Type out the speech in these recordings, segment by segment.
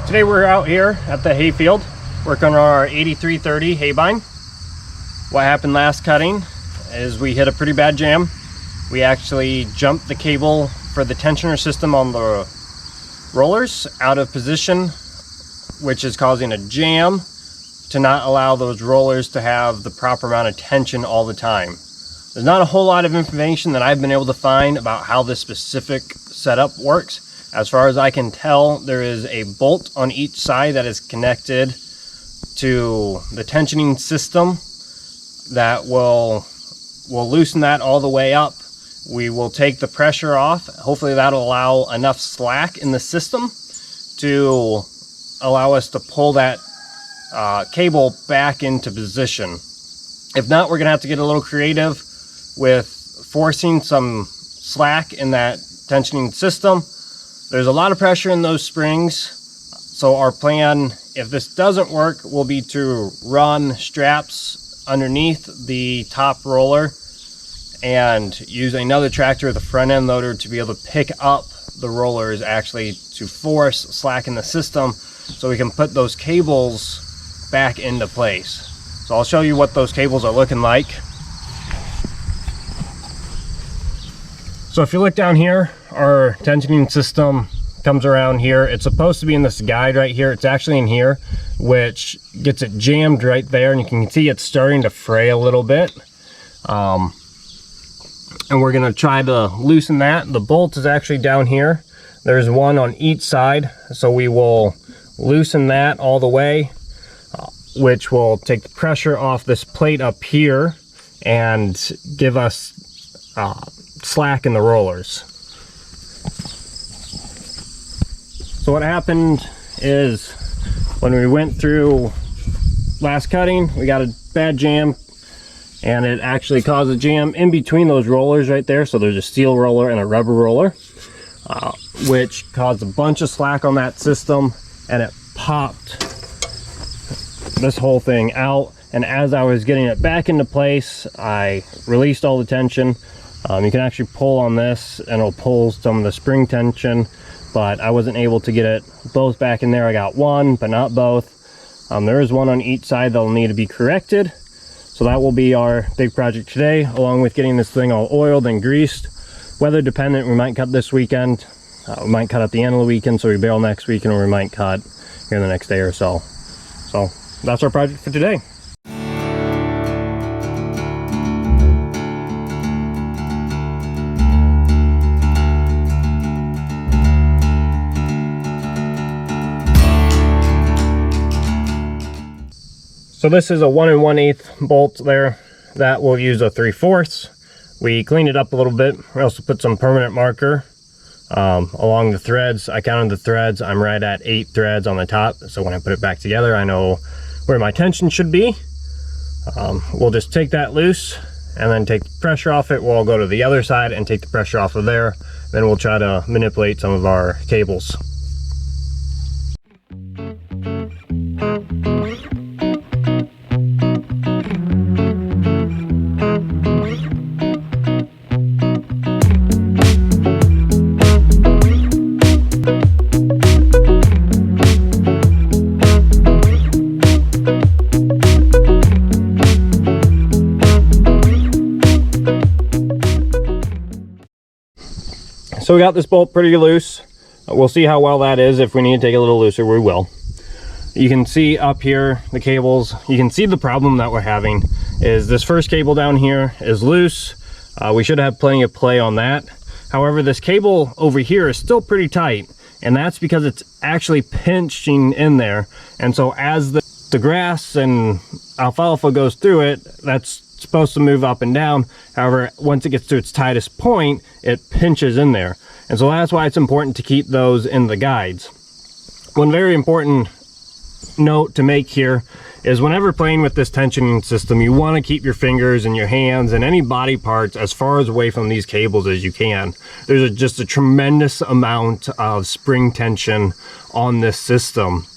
Today we're out here at the hayfield working on our 8330 Haybine. What happened last cutting is we hit a pretty bad jam. We actually jumped the cable for the tensioner system on the rollers out of position, which is causing a jam to not allow those rollers to have the proper amount of tension all the time. There's not a whole lot of information that I've been able to find about how this specific setup works. As far as I can tell, there is a bolt on each side that is connected to the tensioning system that will loosen that all the way up. We will take the pressure off. Hopefully that'll allow enough slack in the system to allow us to pull that cable back into position. If not, we're gonna have to get a little creative with forcing some slack in that tensioning system. There's a lot of pressure in those springs, so our plan, if this doesn't work, will be to run straps underneath the top roller and use another tractor with a front end loader to be able to pick up the rollers, actually to force slack in the system so we can put those cables back into place. So I'll show you what those cables are looking like. So if you look down here, our tensioning system comes around here. It's supposed to be in this guide right here. It's actually in here, which gets it jammed right there, and you can see it's starting to fray a little bit. And we're gonna try to loosen that. The bolt is actually down here. There's one on each side, so we will loosen that all the way, which will take the pressure off this plate up here and give us slack in the rollers. So what happened is when we went through last cutting, we got a bad jam, and it actually caused a jam in between those rollers right there. So there's a steel roller and a rubber roller, which caused a bunch of slack on that system, and it popped this whole thing out. And as I was getting it back into place, I released all the tension. You can actually pull on this and it'll pull some of the spring tension, but I wasn't able to get it both back in there. I got one, but not both. There is one on each side that'll need to be corrected. So that will be our big project today, along with getting this thing all oiled and greased. Weather dependent, we might cut this weekend. We might cut at the end of the weekend, so we bail next weekend, or we might cut here the next day or so. So that's our project for today. So this is a 1 1/8 bolt there that will use a 3/4. We cleaned it up a little bit. We also put some permanent marker along the threads. I counted the threads. I'm right at 8 threads on the top. So when I put it back together, I know where my tension should be. We'll just take that loose and then take the pressure off it. We'll go to the other side and take the pressure off of there. Then we'll try to manipulate some of our cables. So we got this bolt pretty loose. We'll see how well that is. If we need to take it a little looser, we will. You can see up here the cables. You can see the problem that we're having is this first cable down here is loose. We should have plenty of play on that. However, this cable over here is still pretty tight, and that's because it's actually pinching in there. And so as the grass and alfalfa goes through it, that's supposed to move up and down. However, once it gets to its tightest point, it pinches in there. And so that's why it's important to keep those in the guides. One very important note to make here is whenever playing with this tensioning system, you want to keep your fingers and your hands and any body parts as far as away from these cables as you can. There's just a tremendous amount of spring tension on this system.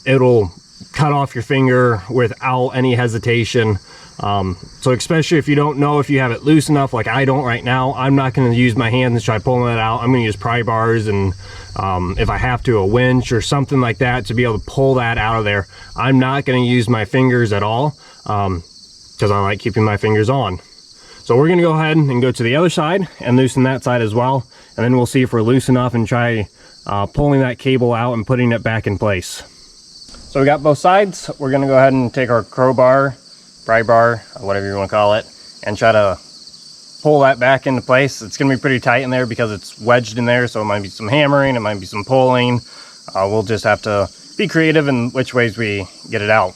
It'll cut off your finger without any hesitation. So especially if you don't know if you have it loose enough, like I don't right now, I'm not going to use my hands and try pulling it out. I'm going to use pry bars and if I have to, a winch or something like that to be able to pull that out of there. I'm not going to use my fingers at all because I like keeping my fingers on. So we're going to go ahead and go to the other side and loosen that side as well, and then we'll see if we're loose enough and try pulling that cable out and putting it back in place. So we got both sides. We're going to go ahead and take our crowbar, pry bar, whatever you want to call it, and try to pull that back into place. It's going to be pretty tight in there because it's wedged in there, so it might be some hammering, it might be some pulling. We'll just have to be creative in which ways we get it out.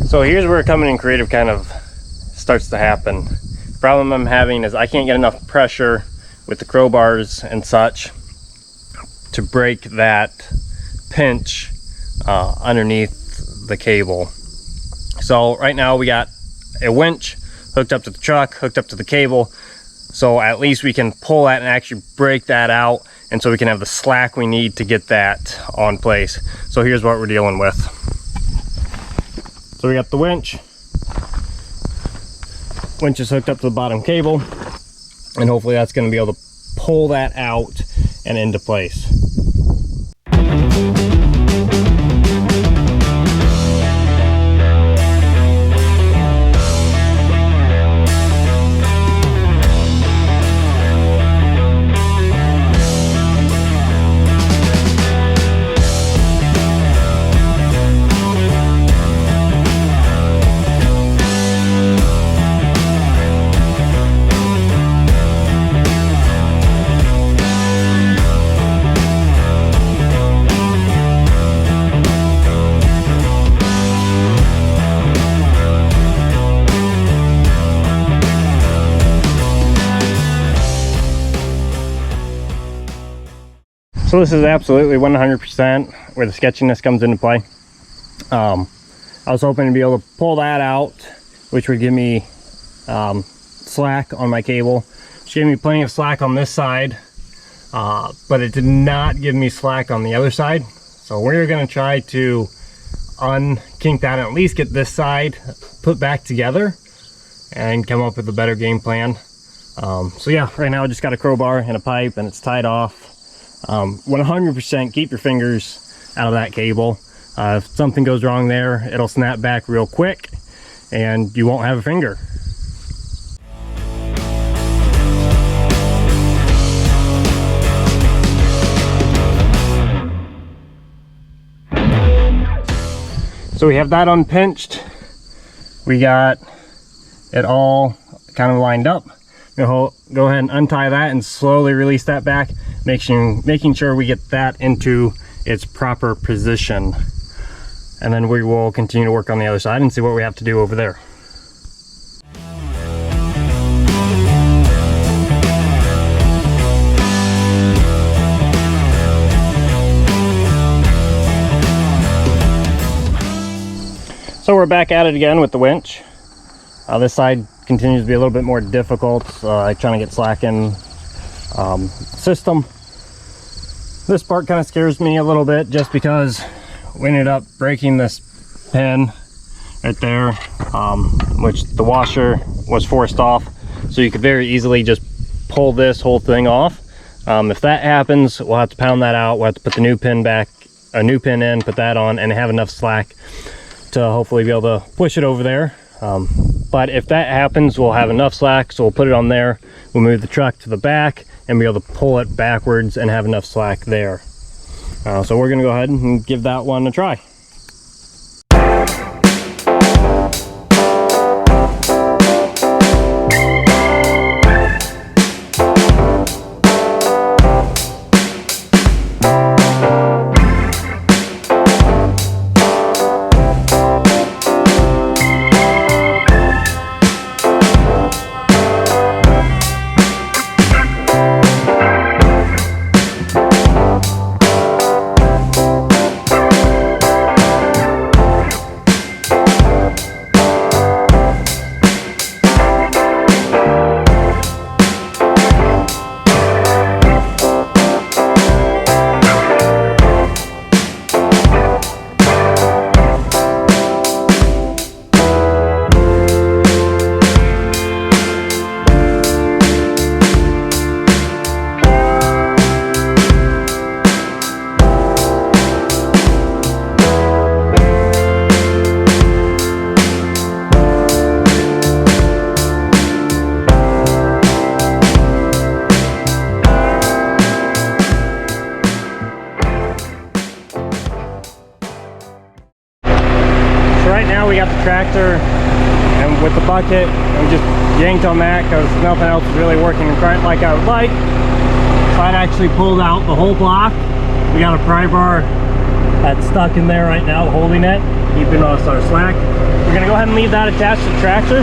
So here's where coming in creative kind of starts to happen. The problem I'm having is I can't get enough pressure with the crowbars and such to break that pinch underneath the cable. So right now we got a winch hooked up to the truck, hooked up to the cable, so at least we can pull that and actually break that out, and so we can have the slack we need to get that on place. So here's what we're dealing with. So we got the winch. Winch is hooked up to the bottom cable, and hopefully that's going to be able to pull that out and into place. So this is absolutely 100% where the sketchiness comes into play. I was hoping to be able to pull that out, which would give me slack on my cable. Which gave me plenty of slack on this side, but it did not give me slack on the other side. So we're going to try to unkink that and at least get this side put back together and come up with a better game plan. So yeah, right now I just got a crowbar and a pipe and it's tied off. 100% keep your fingers out of that cable. If something goes wrong there, it'll snap back real quick and you won't have a finger. So we have that unpinched. We got it all kind of lined up. Go ahead and untie that and slowly release that back, making sure we get that into its proper position. And then we will continue to work on the other side and see what we have to do over there. So we're back at it again with the winch. This side continues to be a little bit more difficult, trying to get slack in system. This part kind of scares me a little bit just because we ended up breaking this pin right there, which the washer was forced off, so you could very easily just pull this whole thing off. If that happens, we'll have to pound that out. We'll have to put the new pin back, a new pin in, put that on, and have enough slack to hopefully be able to push it over there. But if that happens, we'll have enough slack, so we'll put it on there. We'll move the truck to the back and be able to pull it backwards and have enough slack there. So we're gonna go ahead and give that one a try. tractor and with the bucket, and we just yanked on that because nothing else was really working quite like I would like. So I actually pulled out the whole block. We got a pry bar that's stuck in there right now holding it, keeping us our slack. We're gonna go ahead and leave that attached to the tractor.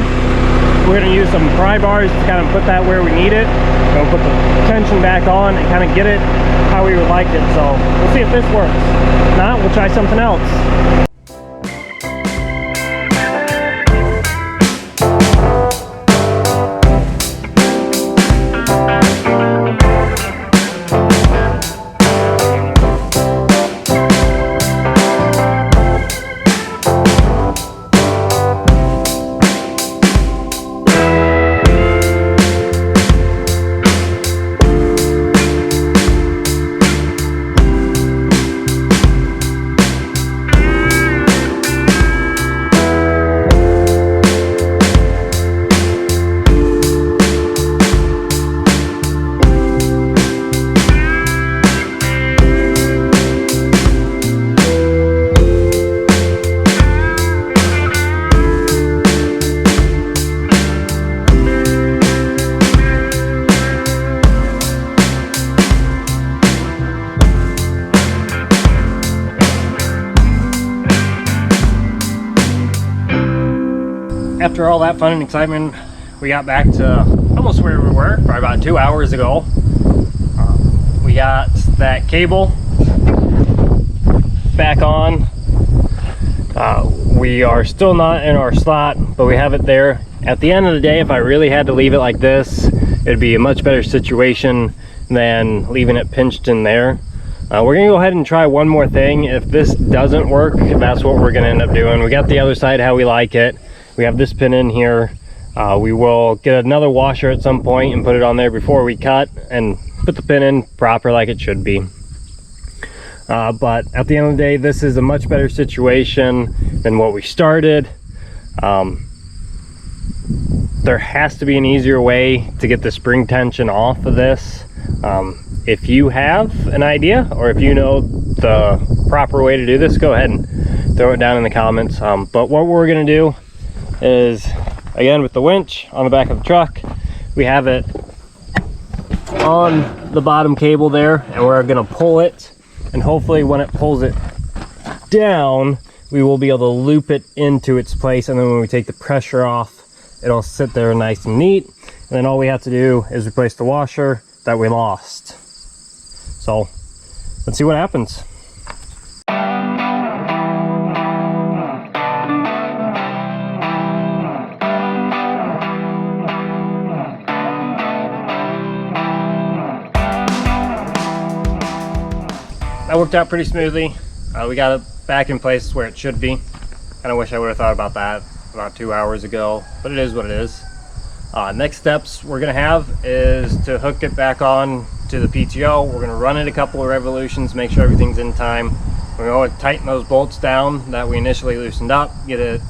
We're gonna use some pry bars to kind of put that where we need it. We'll put the tension back on and kind of get it how we would like it. So we'll see if this works. If not, we'll try something else. After all that fun and excitement, we got back to almost where we were, probably about 2 hours ago. We got that cable back on. We are still not in our slot, but we have it there. At the end of the day, if I really had to leave it like this, it'd be a much better situation than leaving it pinched in there. We're gonna go ahead and try one more thing. If this doesn't work, that's what we're gonna end up doing. We got the other side how we like it. We have this pin in here. We will get another washer at some point and put it on there before we cut and put the pin in proper like it should be. But at the end of the day, this is a much better situation than what we started. There has to be an easier way to get the spring tension off of this. If you have an idea, or if you know the proper way to do this, go ahead and throw it down in the comments. But what we're gonna do is, again, with the winch on the back of the truck, we have it on the bottom cable there, and we're gonna pull it, and hopefully when it pulls it down, we will be able to loop it into its place, and then when we take the pressure off, it'll sit there nice and neat. And then all we have to do is replace the washer that we lost. So let's see what happens. That worked out pretty smoothly. We got it back in place where it should be. Kind of wish I would have thought about that about 2 hours ago, but it is what it is. Next steps we're gonna have is to hook it back on to the PTO. We're gonna run it a couple of revolutions, make sure everything's in time. We're going to tighten those bolts down that we initially loosened up, get it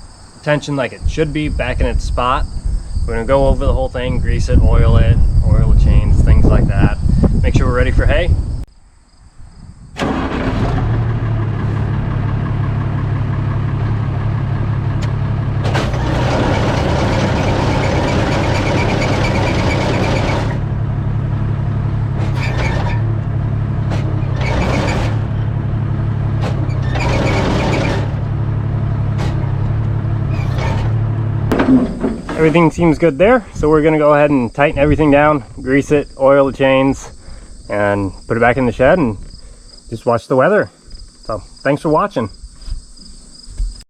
tension like it should be back in its spot. We're gonna go over the whole thing, grease it, oil the chains, things like that. Make sure we're ready for hay. Everything seems good there, so we're gonna go ahead and tighten everything down, grease it, oil the chains, and put it back in the shed and just watch the weather. So thanks for watching.